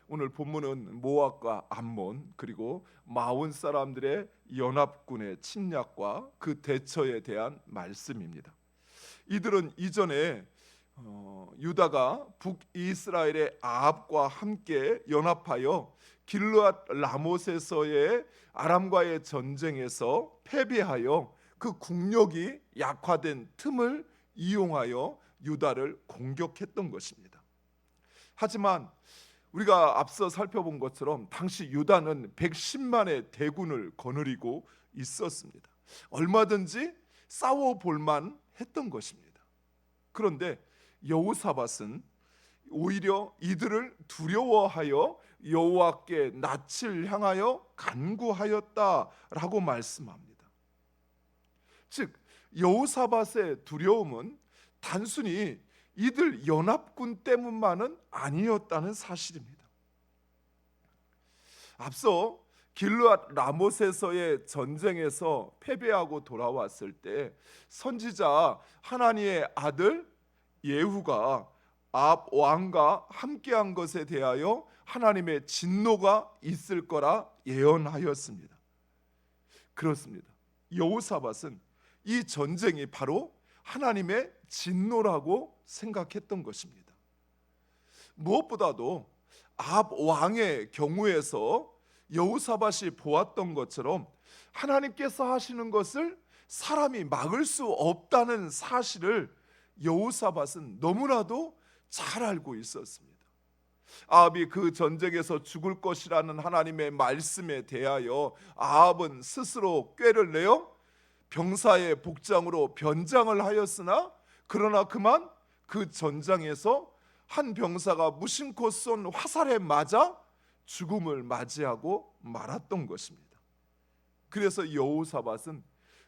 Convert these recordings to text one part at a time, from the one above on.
오늘 본문은 모압과 암몬 그리고 마온 사람들의 연합군의 침략과 그 대처에 대한 말씀입니다. 이들은 이전에 유다가 북이스라엘의 아합과 함께 연합하여 길르앗 라못에서의 아람과의 전쟁에서 패배하여 그 국력이 약화된 틈을 이용하여 유다를 공격했던 것입니다. 하지만 우리가 앞서 살펴본 것처럼 당시 유다는 110만의 대군을 거느리고 있었습니다. 얼마든지 싸워볼만 했던 것입니다. 그런데 여호사밧은 오히려 이들을 두려워하여 여호와께 낯을 향하여 간구하였다라고 말씀합니다. 즉 여호사밧의 두려움은 단순히 이들 연합군 때문만은 아니었다는 사실입니다. 앞서 길르앗 라못에서의 전쟁에서 패배하고 돌아왔을 때 선지자 하나니의 아들 예후가 아합 왕과 함께한 것에 대하여 하나님의 진노가 있을 거라 예언하였습니다. 그렇습니다. 여호사밧은 이 전쟁이 바로 하나님의 진노라고 생각했던 것입니다. 무엇보다도 아합 왕의 경우에서 여호사밧이 보았던 것처럼 하나님께서 하시는 것을 사람이 막을 수 없다는 사실을 여호사밧은 너무나도 잘 알고 있었습니다. 아합이 그 전쟁에서 죽을 것이라는 하나님의 말씀에 대하여 아합은 스스로 꾀를 내어 병사의 복장으로 변장을 하였으나 그러나 그만 그 전장에서 한 병사가 무심코 쏜 화살에 맞아 죽음을 맞이하고 말았던 것입니다. 그래서 여호사밧은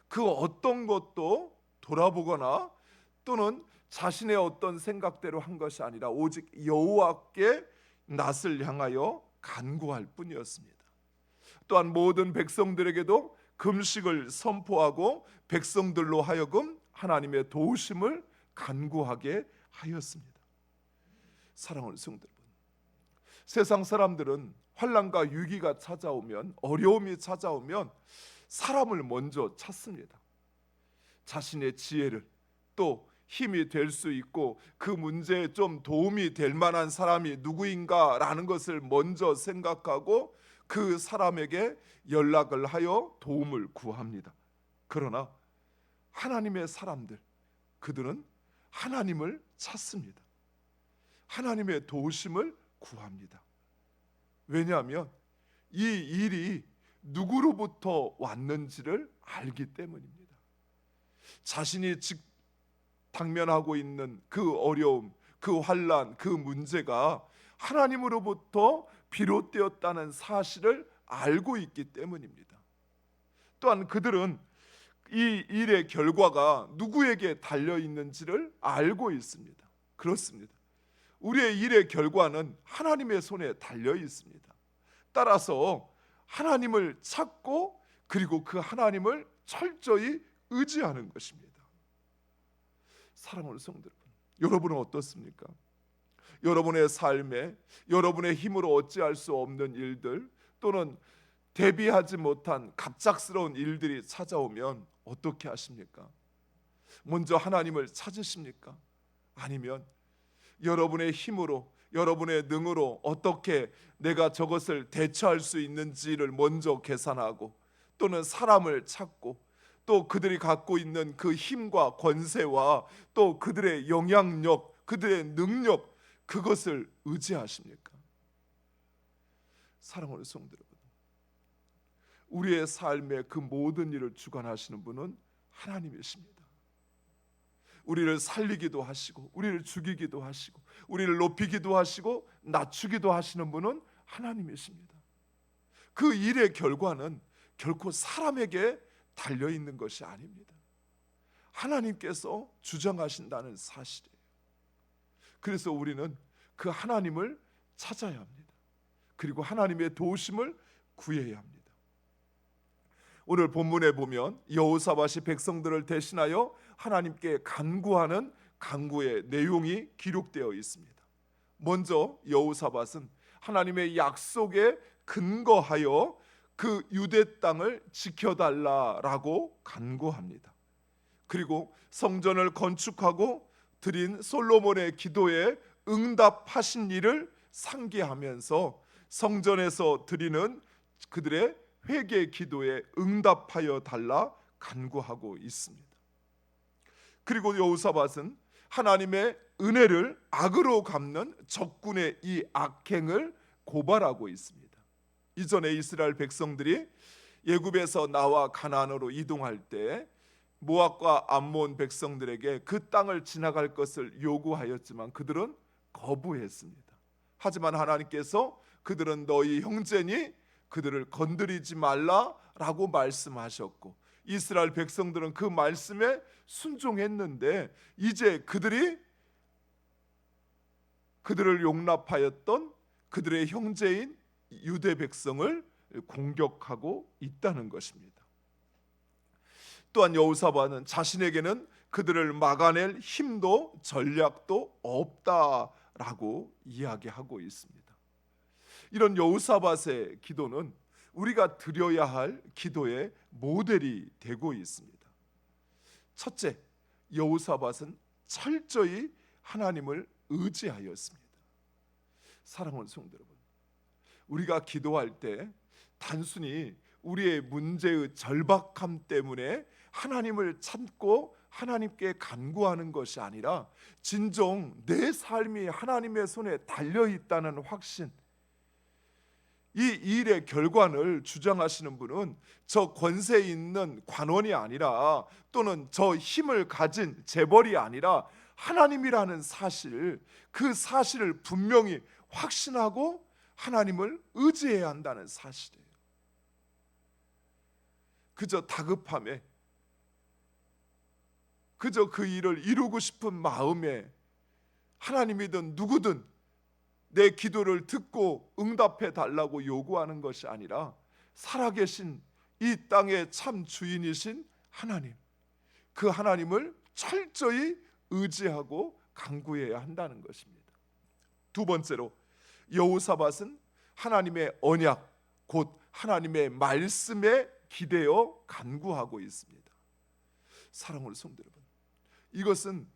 그 어떤 것도 돌아보거나 또는 자신의 어떤 생각대로 한 것이 아니라 오직 여호와께 낯을 향하여 간구할 뿐이었습니다. 또한 모든 백성들에게도 금식을 선포하고 백성들로 하여금 하나님의 도우심을 간구하게 하였습니다. 사랑하는 성도 여러분, 세상 사람들은 환난과 위기가 찾아오면, 어려움이 찾아오면 사람을 먼저 찾습니다. 자신의 지혜를, 또 힘이 될 수 있고 그 문제에 좀 도움이 될 만한 사람이 누구인가라는 것을 먼저 생각하고 그 사람에게 연락을 하여 도움을 구합니다. 그러나 하나님의 사람들, 그들은 하나님을 찾습니다. 하나님의 도우심을 구합니다. 왜냐하면 이 일이 누구로부터 왔는지를 알기 때문입니다. 자신이 당면하고 있는 그 어려움, 그 환난, 그 문제가 하나님으로부터 비롯되었다는 사실을 알고 있기 때문입니다. 또한 그들은 이 일의 결과가 누구에게 달려 있는지를 알고 있습니다. 그렇습니다. 우리의 일의 결과는 하나님의 손에 달려 있습니다. 따라서 하나님을 찾고 그리고 그 하나님을 철저히 의지하는 것입니다. 사랑하는 성도 여러분, 여러분은 어떻습니까? 여러분의 삶에 여러분의 힘으로 어찌할 수 없는 일들 또는 대비하지 못한 갑작스러운 일들이 찾아오면 어떻게 하십니까? 먼저 하나님을 찾으십니까? 아니면 여러분의 힘으로, 여러분의 능으로 어떻게 내가 저것을 대처할 수 있는지를 먼저 계산하고 또는 사람을 찾고 또 그들이 갖고 있는 그 힘과 권세와 또 그들의 영향력, 그들의 능력, 그것을 의지하십니까? 사랑하는 성도 여러분, 우리의 삶의 그 모든 일을 주관하시는 분은 하나님이십니다. 우리를 살리기도 하시고 우리를 죽이기도 하시고 우리를 높이기도 하시고 낮추기도 하시는 분은 하나님이십니다. 그 일의 결과는 결코 사람에게 달려있는 것이 아닙니다. 하나님께서 주장하신다는 사실이에요. 그래서 우리는 그 하나님을 찾아야 합니다. 그리고 하나님의 도우심을 구해야 합니다. 오늘 본문에 보면 여호사밧이 백성들을 대신하여 하나님께 간구하는 간구의 내용이 기록되어 있습니다. 먼저 여호사밧은 하나님의 약속에 근거하여 그 유대 땅을 지켜달라라고 간구합니다. 그리고 성전을 건축하고 드린 솔로몬의 기도에 응답하신 일을 상기하면서 성전에서 드리는 그들의 회개 기도에 응답하여 달라 간구하고 있습니다. 그리고 여호사밧은 하나님의 은혜를 악으로 갚는 적군의 이 악행을 고발하고 있습니다. 이전에 이스라엘 백성들이 애굽에서 나와 가나안으로 이동할 때 모압과 암몬 백성들에게 그 땅을 지나갈 것을 요구하였지만 그들은 거부했습니다. 하지만 하나님께서 그들은 너희 형제니 그들을 건드리지 말라라고 말씀하셨고 이스라엘 백성들은 그 말씀에 순종했는데 이제 그들이 그들을 용납하였던 그들의 형제인 유대 백성을 공격하고 있다는 것입니다. 또한 여호사밧은 자신에게는 그들을 막아낼 힘도 전략도 없다라고 이야기하고 있습니다. 이런 여호사밧의 기도는 우리가 드려야 할 기도의 모델이 되고 있습니다. 첫째, 여호사밧은 철저히 하나님을 의지하였습니다. 사랑하는 성도 여러분, 우리가 기도할 때 단순히 우리의 문제의 절박함 때문에 하나님을 찾고 하나님께 간구하는 것이 아니라 진정 내 삶이 하나님의 손에 달려 있다는 확신, 이 일의 결과를 주장하시는 분은 저 권세 있는 관원이 아니라 또는 저 힘을 가진 재벌이 아니라 하나님이라는 사실, 그 사실을 분명히 확신하고 하나님을 의지해야 한다는 사실이에요. 그저 다급함에, 그저 그 일을 이루고 싶은 마음에 하나님이든 누구든 내 기도를 듣고 응답해 달라고 요구하는 것이 아니라 살아계신 이 땅의 참 주인이신 하나님, 그 하나님을 철저히 의지하고 간구해야 한다는 것입니다. 두 번째로 여호사밧은 하나님의 언약, 곧 하나님의 말씀에 기대어 간구하고 있습니다. 사랑하는 성도 여러분, 이것은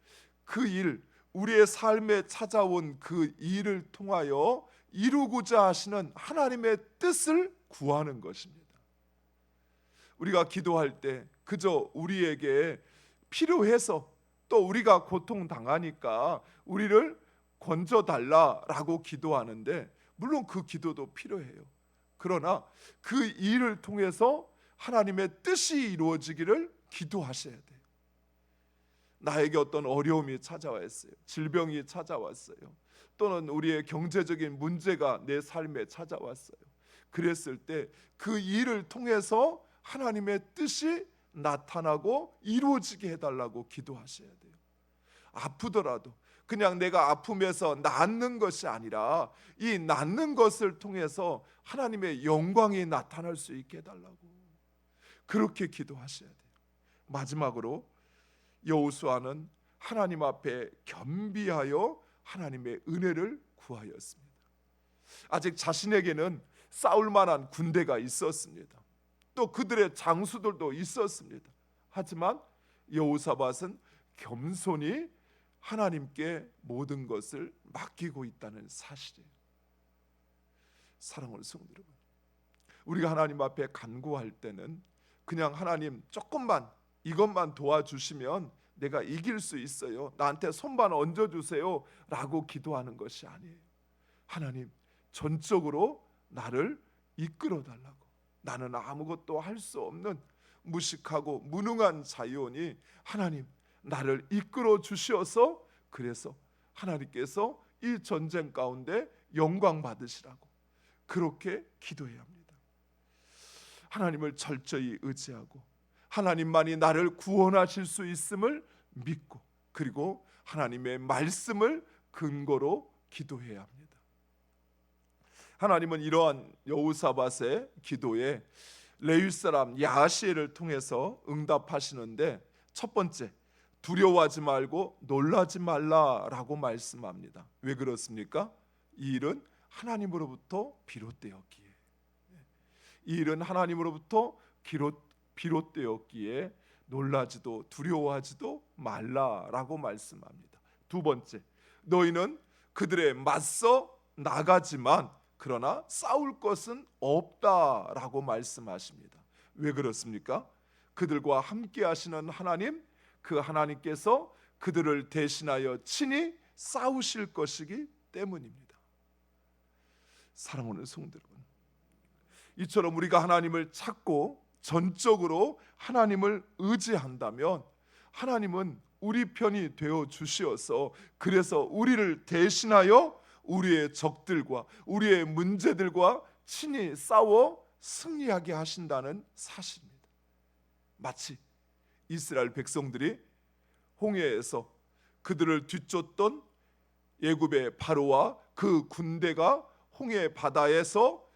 그 일, 우리의 삶에 찾아온 그 일을 통하여 이루고자 하시는 하나님의 뜻을 구하는 것입니다. 우리가 기도할 때 그저 우리에게 필요해서 또 우리가 고통당하니까 우리를 건져달라라고 기도하는데 물론 그 기도도 필요해요. 그러나 그 일을 통해서 하나님의 뜻이 이루어지기를 기도하셔야 돼요. 나에게 어떤 어려움이 찾아왔어요. 질병이 찾아왔어요. 또는 우리의 경제적인 문제가 내 삶에 찾아왔어요. 그랬을 때 그 일을 통해서 하나님의 뜻이 나타나고 이루어지게 해달라고 기도하셔야 돼요. 아프더라도 그냥 내가 아픔에서 낫는 것이 아니라 이 낫는 것을 통해서 하나님의 영광이 나타날 수 있게 해달라고 그렇게 기도하셔야 돼요. 마지막으로 여호수아는 하나님 앞에 겸비하여 하나님의 은혜를 구하였습니다. 아직 자신에게는 싸울 만한 군대가 있었습니다. 또 그들의 장수들도 있었습니다. 하지만 여호사밧은 겸손히 하나님께 모든 것을 맡기고 있다는 사실이에요. 사랑하는 성도 여러분, 우리가 하나님 앞에 간구할 때는 그냥 하나님 조금만 이것만 도와주시면 내가 이길 수 있어요, 나한테 손만 얹어주세요 라고 기도하는 것이 아니에요. 하나님 전적으로 나를 이끌어 달라고, 나는 아무것도 할 수 없는 무식하고 무능한 자유원이 하나님 나를 이끌어 주시어서 그래서 하나님께서 이 전쟁 가운데 영광 받으시라고 그렇게 기도해야 합니다. 하나님을 철저히 의지하고 하나님만이 나를 구원하실 수 있음을 믿고 그리고 하나님의 말씀을 근거로 기도해야 합니다. 하나님은 이러한 여호사밧의 기도에 레위 사람 야하시엘을 통해서 응답하시는데 첫 번째, 두려워하지 말고 놀라지 말라라고 말씀합니다. 왜 그렇습니까? 이 일은 하나님으로부터 비롯되었기에, 이 일은 하나님으로부터 비롯되었기에 놀라지도 두려워하지도 말라라고 말씀합니다. 두 번째, 너희는 그들에 맞서 나가지만 그러나 싸울 것은 없다라고 말씀하십니다. 왜 그렇습니까? 그들과 함께 하시는 하나님, 그 하나님께서 그들을 대신하여 친히 싸우실 것이기 때문입니다. 사랑하는 성도 여러분, 이처럼 우리가 하나님을 찾고 전적으로 하나님을 의지한다면 하나님은 우리 편이 되어 주시어서, 그래서 우리를 대신하여 우리의 적들과 우리의 문제들과 친히 싸워 승리하게 하신다는 사실입니다. 마치 이스라엘 백성들이 홍해에서 그들을 뒤쫓던 애굽의 바로와 그 군대가 홍해 바다에서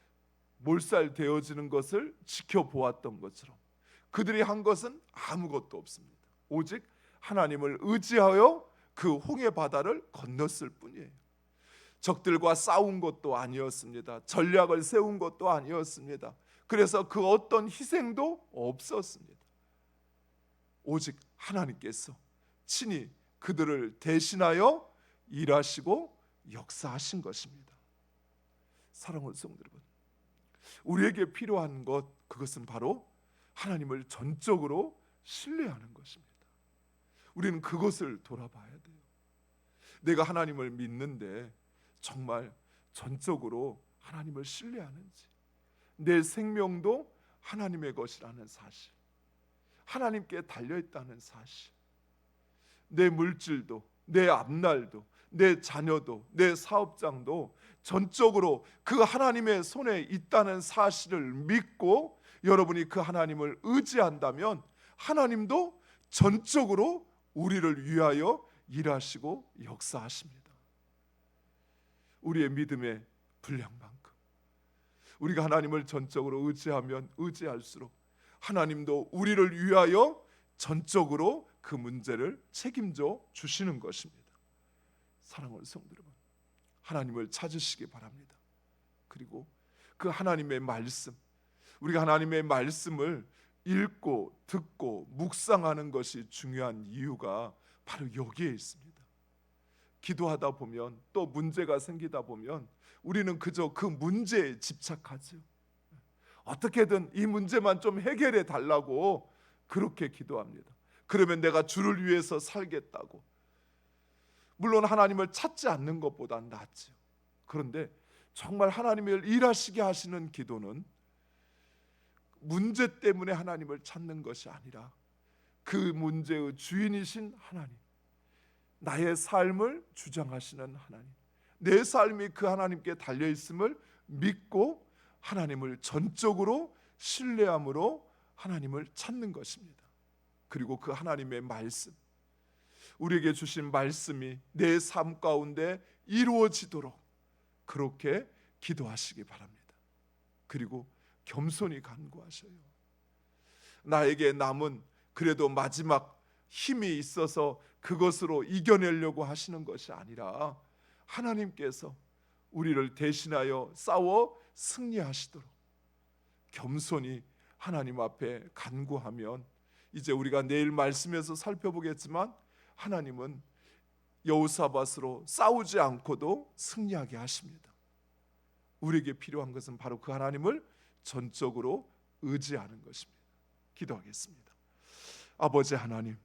몰살되어지는 것을 지켜보았던 것처럼 그들이 한 것은 아무것도 없습니다. 오직 하나님을 의지하여 그 홍해 바다를 건넜을 뿐이에요. 적들과 싸운 것도 아니었습니다. 전략을 세운 것도 아니었습니다. 그래서 그 어떤 희생도 없었습니다. 오직 하나님께서 친히 그들을 대신하여 일하시고 역사하신 것입니다. 사랑하는 성도 여러분, 우리에게 필요한 것, 그것은 바로 하나님을 전적으로 신뢰하는 것입니다. 우리는 그것을 돌아봐야 돼요. 내가 하나님을 믿는데 정말 전적으로 하나님을 신뢰하는지, 내 생명도 하나님의 것이라는 사실, 하나님께 달려있다는 사실, 내 물질도, 내 앞날도, 내 자녀도, 내 사업장도 전적으로 그 하나님의 손에 있다는 사실을 믿고 여러분이 그 하나님을 의지한다면 하나님도 전적으로 우리를 위하여 일하시고 역사하십니다. 우리의 믿음의 분량만큼 우리가 하나님을 전적으로 의지하면 의지할수록 하나님도 우리를 위하여 전적으로 그 문제를 책임져 주시는 것입니다. 사랑하는 성도 여러분, 하나님을 찾으시기 바랍니다. 그리고 그 하나님의 말씀, 우리가 하나님의 말씀을 읽고 듣고 묵상하는 것이 중요한 이유가 바로 여기에 있습니다. 기도하다 보면, 또 문제가 생기다 보면 우리는 그저 그 문제에 집착하죠. 어떻게든 이 문제만 좀 해결해 달라고 그렇게 기도합니다. 그러면 내가 주를 위해서 살겠다고. 물론 하나님을 찾지 않는 것보단 낫죠. 그런데 정말 하나님을 일하시게 하시는 기도는 문제 때문에 하나님을 찾는 것이 아니라 그 문제의 주인이신 하나님, 나의 삶을 주장하시는 하나님, 내 삶이 그 하나님께 달려있음을 믿고 하나님을 전적으로 신뢰함으로 하나님을 찾는 것입니다. 그리고 그 하나님의 말씀, 우리에게 주신 말씀이 내 삶 가운데 이루어지도록 그렇게 기도하시기 바랍니다. 그리고 겸손히 간구하셔요. 나에게 남은 그래도 마지막 힘이 있어서 그것으로 이겨내려고 하시는 것이 아니라 하나님께서 우리를 대신하여 싸워 승리하시도록 겸손히 하나님 앞에 간구하면, 이제 우리가 내일 말씀에서 살펴보겠지만 하나님은 여호사밧으로 싸우지 않고도 승리하게 하십니다. 우리에게 필요한 것은 바로 그 하나님을 전적으로 의지하는 것입니다. 기도하겠습니다. 아버지 하나님,